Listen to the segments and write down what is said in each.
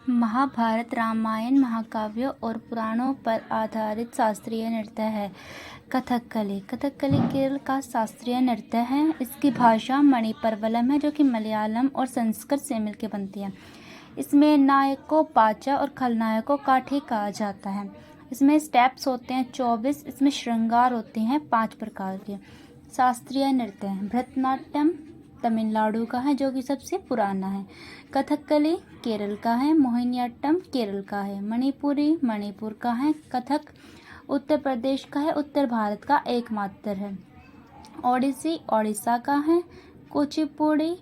महाभारत, रामायण, महाकाव्यों और पुराणों पर आधारित शास्त्रीय नृत्य है। कथकली केरल का शास्त्रीय नृत्य है। इसकी भाषा मणिप्रवलम है, जो कि मलयालम और संस्कृत से मिलकर बनती है। इसमें नायक को पाचा और खलनायक को काठी कहा जाता है। इसमें स्टेप्स होते हैं 24। इसमें श्रृंगार होते हैं 5 प्रकार के। शास्त्रीय नृत्य है। भरतनाट्यम तमिलनाडु का है, जो कि सबसे पुराना है। कथकली केरल का है। मोहिनीअट्टम केरल का है। मणिपुरी मणिपुर का है। कथक उत्तर प्रदेश का है, उत्तर भारत का एकमात्र है। ओडिसी ओडिशा का है। कुचिपुड़ी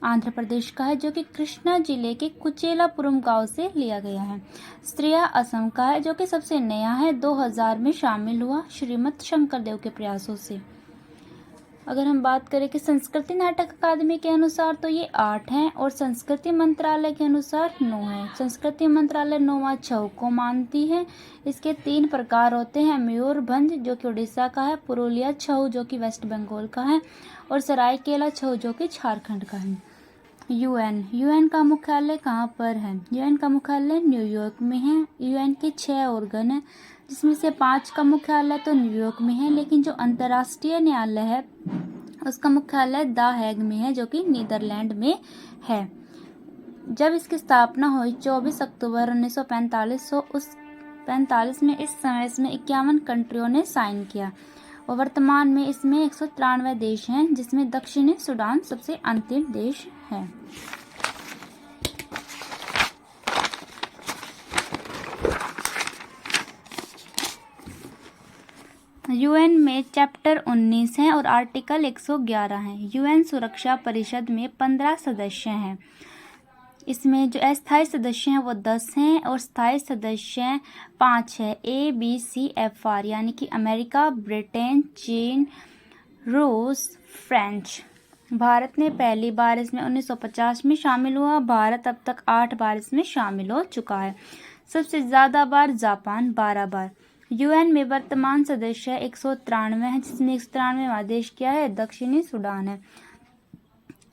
आंध्र प्रदेश का है, जो कि कृष्णा जिले के कुचेलापुरम गांव से लिया गया है। स्त्रिया असम का है, जो कि सबसे नया है, 2000 में शामिल हुआ श्रीमद शंकरदेव के प्रयासों से। अगर हम बात करें कि संस्कृति नाटक अकादमी के अनुसार तो ये 8 हैं और संस्कृति मंत्रालय के अनुसार 9 है। संस्कृति मंत्रालय 9वां छऊ को मानती है। इसके 3 प्रकार होते हैं। मयूरभंज, जो कि उड़ीसा का है। पुरुलिया छऊ, जो कि वेस्ट बंगाल का है। और सरायकेला छऊ, जो कि झारखंड का है। यूएन का मुख्यालय कहाँ पर है? यूएन का मुख्यालय न्यूयॉर्क में है। यूएन के 6 ऑर्गन है, जिसमें से 5 का मुख्यालय तो न्यूयॉर्क में है, लेकिन जो अंतर्राष्ट्रीय न्यायालय है उसका मुख्यालय द हेग में है, जो कि नीदरलैंड में है। जब इसकी स्थापना हुई 24 अक्टूबर 1945 उस 45 में इस समय इसमें 51 कंट्रियों ने साइन किया और वर्तमान में इसमें 193 देश हैं, जिसमें दक्षिणी सूडान सबसे अंतिम देश है। यूएन में चैप्टर 19 है और आर्टिकल 111 है। यूएन सुरक्षा परिषद में 15 सदस्य हैं। इसमें जो अस्थायी सदस्य हैं वो 10 हैं और स्थायी सदस्य 5 है। ABCFR, यानी कि अमेरिका, ब्रिटेन, चीन, रूस, फ्रेंच। भारत ने पहली बार इसमें 1950 में शामिल हुआ। भारत अब तक 8 बार इसमें शामिल हो चुका है। सबसे ज़्यादा बार जापान 12 बार। यूएन में वर्तमान सदस्य 193 है, जिसमें 193वां देश क्या है? दक्षिणी सूडान है।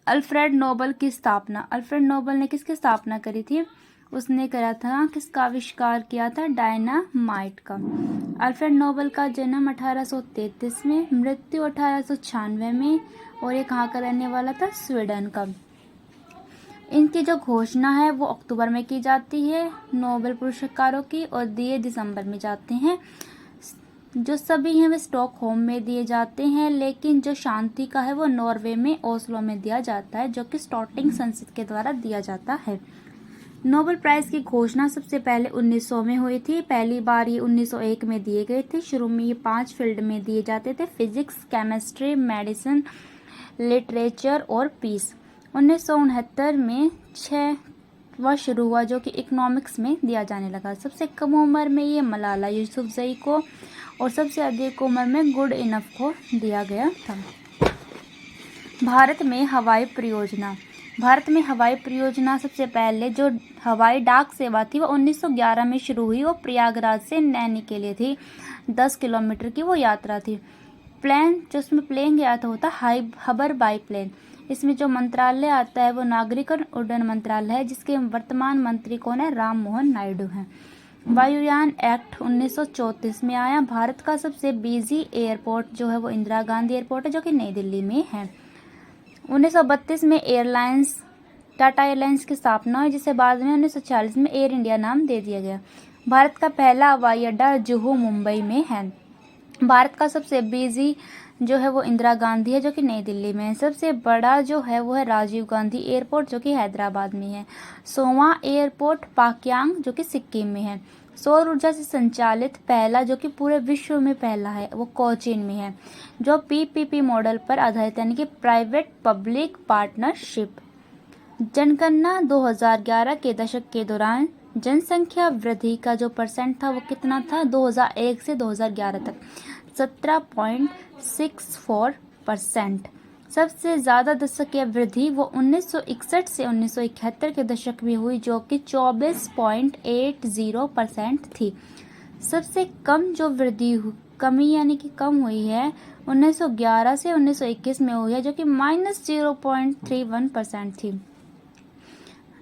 अल्फ्रेड नोबल की स्थापना। अल्फ्रेड नोबल ने किसकी स्थापना करी थी? उसने करा था, किसका आविष्कार किया था? डायनामाइट का। अल्फ्रेड नोबल का जन्म 1833 में, मृत्यु 1896 में, और ये कहाँ का रहने वाला था? स्वीडन का। इनकी जो घोषणा है वो अक्टूबर में की जाती है नोबेल पुरस्कारों की, और दिए दिसंबर में जाते हैं। जो सभी हैं वे स्टॉकहोम में दिए जाते हैं, लेकिन जो शांति का है वो नॉर्वे में ओस्लो में दिया जाता है, जो कि स्टॉटिंग संसद के द्वारा दिया जाता है। नोबेल प्राइज की घोषणा सबसे पहले 1900 में हुई थी। पहली बार ये 1901 में दिए गए थे। शुरू में ये 5 फील्ड में दिए जाते थे: फिजिक्स, केमिस्ट्री, मेडिसिन, लिटरेचर और पीस। 1969 में 6वां शुरू हुआ, जो कि इकोनॉमिक्स में दिया जाने लगा। सबसे कम उम्र में ये मलाला यूसुफजई को और सबसे अधिक उम्र में गुड इनफ को दिया गया था। भारत में हवाई परियोजना। भारत में हवाई परियोजना सबसे पहले जो हवाई डाक सेवा थी वो 1911 में शुरू हुई। वो प्रयागराज से नैनी के लिए थी। 10 किलोमीटर की वो यात्रा थी। प्लेन, जो उसमें प्लेन गया था, होता हबर बाई प्लेन। इसमें जो मंत्रालय आता है वो नागरिक उड्डयन मंत्रालय है, जिसके वर्तमान मंत्री कौन है? राम मोहन नायडू हैं। वायुयान एक्ट 1934 में आया। भारत का सबसे बिजी एयरपोर्ट जो है वो इंदिरा गांधी एयरपोर्ट है, जो कि नई दिल्ली में है। 1932 में टाटा एयरलाइंस की स्थापना हुई, जिसे बाद में 1940 में एयर इंडिया नाम दे दिया गया। भारत का पहला हवाई अड्डा जुहू मुंबई में है। भारत का सबसे बिजी जो है वो इंदिरा गांधी है, जो कि नई दिल्ली में है। सबसे बड़ा जो है वो है राजीव गांधी एयरपोर्ट, जो कि हैदराबाद में है। 100वां एयरपोर्ट पाक्यांग, जो कि सिक्किम में है। सौर ऊर्जा से संचालित पहला, जो कि पूरे विश्व में पहला है, वो कोचीन में है, जो PPP मॉडल पर आधारित, यानी कि प्राइवेट पब्लिक पार्टनरशिप। जनगणना 2011 के दशक के दौरान जनसंख्या वृद्धि का जो परसेंट था वो कितना था? 2001 से 2011 तक 17.64%। सबसे ज़्यादा दशकीय वृद्धि वो 1961 से 1971 के दशक में हुई, जो कि 24.80% थी। सबसे कम जो कमी यानी कि कम हुई है 1911 से 1921 में हुई है, जो कि -0.31% थी।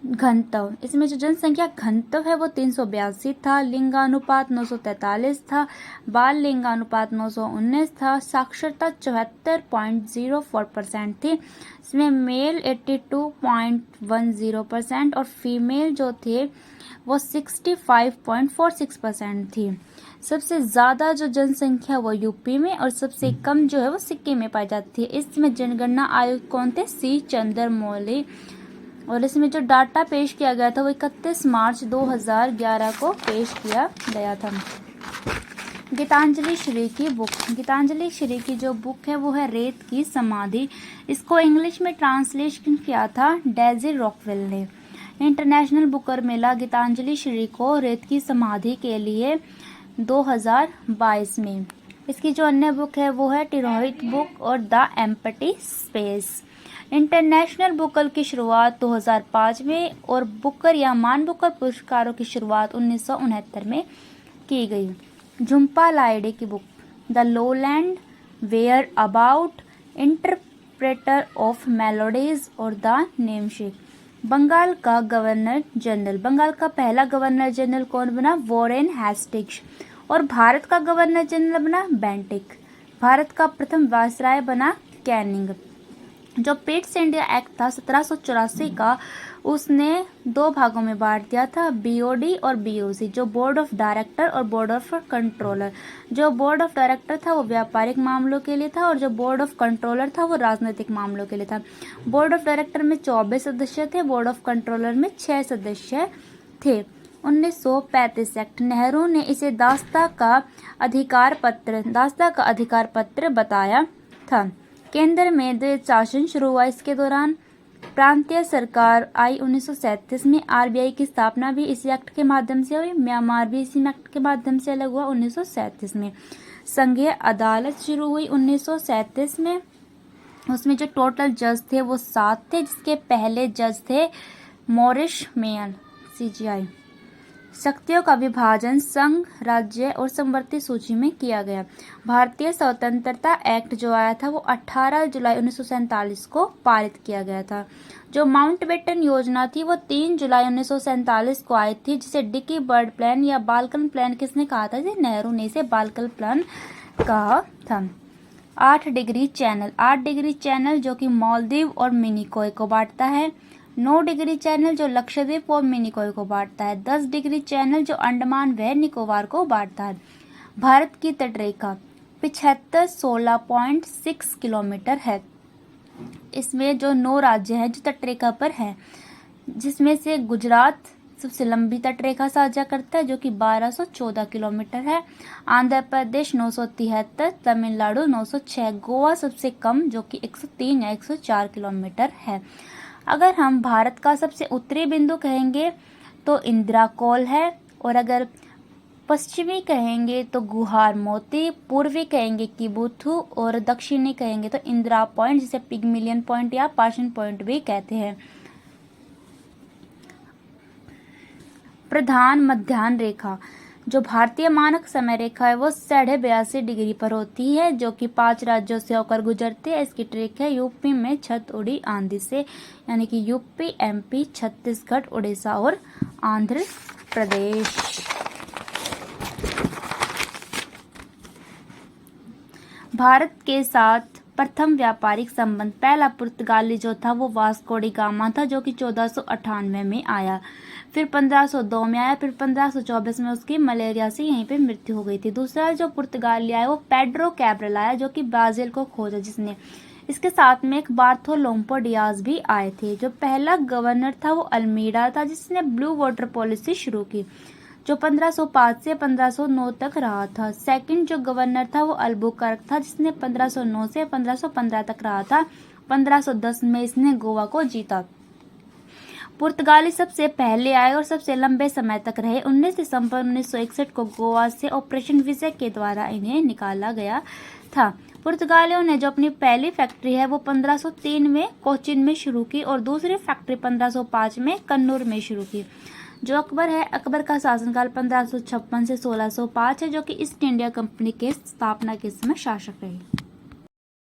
घनत्व, इसमें जो जनसंख्या घनत्व है वो 382 था। लिंगानुपात 943 था। बाल लिंगानुपात 919 था। साक्षरता 74.04% थी। इसमें मेल 82.10% और फीमेल जो थे वो 65.46% थी। सबसे ज़्यादा जो जनसंख्या वो यूपी में और सबसे कम जो है वो सिक्किम में पाई जाती है। इसमें जनगणना आयुक्त कौन थे? सी चंद्रमौली। और इसमें जो डाटा पेश किया गया था वो 31 मार्च 2011 को पेश किया गया था। गीतांजलि श्री की बुक, गीतांजलि श्री की जो बुक है वो है रेत की समाधि। इसको इंग्लिश में ट्रांसलेशन किया था डेजी रॉकवेल ने। इंटरनेशनल बुकर मेला गीतांजलि श्री को रेत की समाधि के लिए 2022 में। इसकी जो अन्य बुक है वो है टिरोहित बुक और the empty space. International Booker की शुरुआत 2005 में और बुकर या मान बुकर पुरस्कारों की शुरुआत 1969 में की गई। झुम्पा लाहिड़ी की book the lowland whereabouts interpreter of melodies और द नेमशिक। बंगाल का गवर्नर जनरल, बंगाल का पहला गवर्नर जनरल कौन बना? Warren Hastings. और भारत का गवर्नर जनरल बना बेंटिक। भारत का प्रथम वायसराय बना कैनिंग। जो पिट्स इंडिया एक्ट था 1784 का, उसने 2 भागों में बांट दिया था, बीओडी और बीओसी, जो बोर्ड ऑफ डायरेक्टर और बोर्ड ऑफ कंट्रोलर। जो बोर्ड ऑफ डायरेक्टर था वो व्यापारिक मामलों के लिए था और जो बोर्ड ऑफ कंट्रोलर था वो राजनीतिक मामलों के लिए था। बोर्ड ऑफ डायरेक्टर में 24 सदस्य थे, बोर्ड ऑफ कंट्रोलर में 6 सदस्य थे। 1935 एक्ट, नेहरू ने इसे दास्ता का अधिकार पत्र बताया था। केंद्र में द्वैध शासन शुरू हुआ इसके दौरान। प्रांतीय सरकार आई 1937 में। आरबीआई की स्थापना भी इसी एक्ट के माध्यम से हुई। म्यांमार भी इसी एक्ट के माध्यम से अलग हुआ 1937 में। संघीय अदालत शुरू हुई 1937 में। उसमें जो टोटल जज थे वो 7 थे, जिसके पहले जज थे मॉरिस मेयर, CGI। शक्तियों का विभाजन संघ, राज्य और समवर्ती सूची में किया गया। भारतीय स्वतंत्रता एक्ट जो आया था वो 18 जुलाई 1947 को पारित किया गया था। जो माउंटबेटन योजना थी वो 3 जुलाई 1947 को आई थी, जिसे डिकी बर्ड प्लान या बालकन प्लान किसने कहा था? नेहरू ने इसे बालकन प्लान कहा था। 8 डिग्री चैनल जो कि मालदीव और मिनिकॉय को बांटता है। 9 डिग्री चैनल जो लक्षद्वीप और मिनिकॉय को बांटता है। 10 डिग्री चैनल जो अंडमान व निकोबार को बांटता है। भारत की तटरेखा 7516.6 किलोमीटर है। इसमें जो 9 राज्य हैं जो तटरेखा पर हैं, जिसमें से गुजरात सबसे लंबी तटरेखा साझा करता है जो कि 1214 किलोमीटर है। आंध्र प्रदेश 973, तमिलनाडु 906, गोवा सबसे कम जो कि 103 या 104 किलोमीटर है। अगर हम भारत का सबसे उत्तरी बिंदु कहेंगे तो इंदिरा कोल है, और अगर पश्चिमी कहेंगे तो गुहार मोती, पूर्वी कहेंगे किबुथु और दक्षिणी कहेंगे तो इंदिरा पॉइंट, जिसे पिग्मिलियन पॉइंट या पाशन पॉइंट भी कहते हैं। प्रधान मध्याह्न रेखा, जो भारतीय मानक समय रेखा है वो 82.5 डिग्री पर होती है, जो कि 5 राज्यों से होकर गुजरती है। इसकी ट्रेक है यूपी में छत उड़ी आंधी से, यानी कि यूपी, MP, छत्तीसगढ़, उड़ीसा और आंध्र प्रदेश। भारत के साथ प्रथम व्यापारिक संबंध, पहला पुर्तगाली जो था वो वास्को डी गामा था, जो कि 1498 में आया। फिर 1502 में आया। फिर 1524 में उसकी मलेरिया से यहीं पे मृत्यु हो गई थी। दूसरा जो पुर्तगाली आया वो पेड्रो कैब्रल आया, जो कि ब्राजील को खोजा जिसने। इसके साथ में एक बार्थोलोम्पो डियाज भी आए थे। जो पहला गवर्नर था वो अल्मीडा था, जिसने ब्लू वाटर पॉलिसी शुरू की, जो 1505 से 1509 तक रहा था। सेकंड जो गवर्नर था वो अल्बुकर्क था, जिसने 1509 से 1515 तक रहा था। 1510 में इसने गोवा को जीता। पुर्तगाली सबसे पहले आए और सबसे लंबे समय तक रहे। 19 दिसंबर 1961 को गोवा से ऑपरेशन विजय के द्वारा इन्हें निकाला गया था। पुर्तगालियों ने जो अपनी पहली फैक्ट्री है वो 1503 में कोचिन में शुरू की और दूसरी फैक्ट्री 1505 में कन्नूर में शुरू की। जो अकबर है, अकबर का शासनकाल 1556 से 1605 है, जो कि ईस्ट इंडिया कंपनी के स्थापना के समय शासक रहे।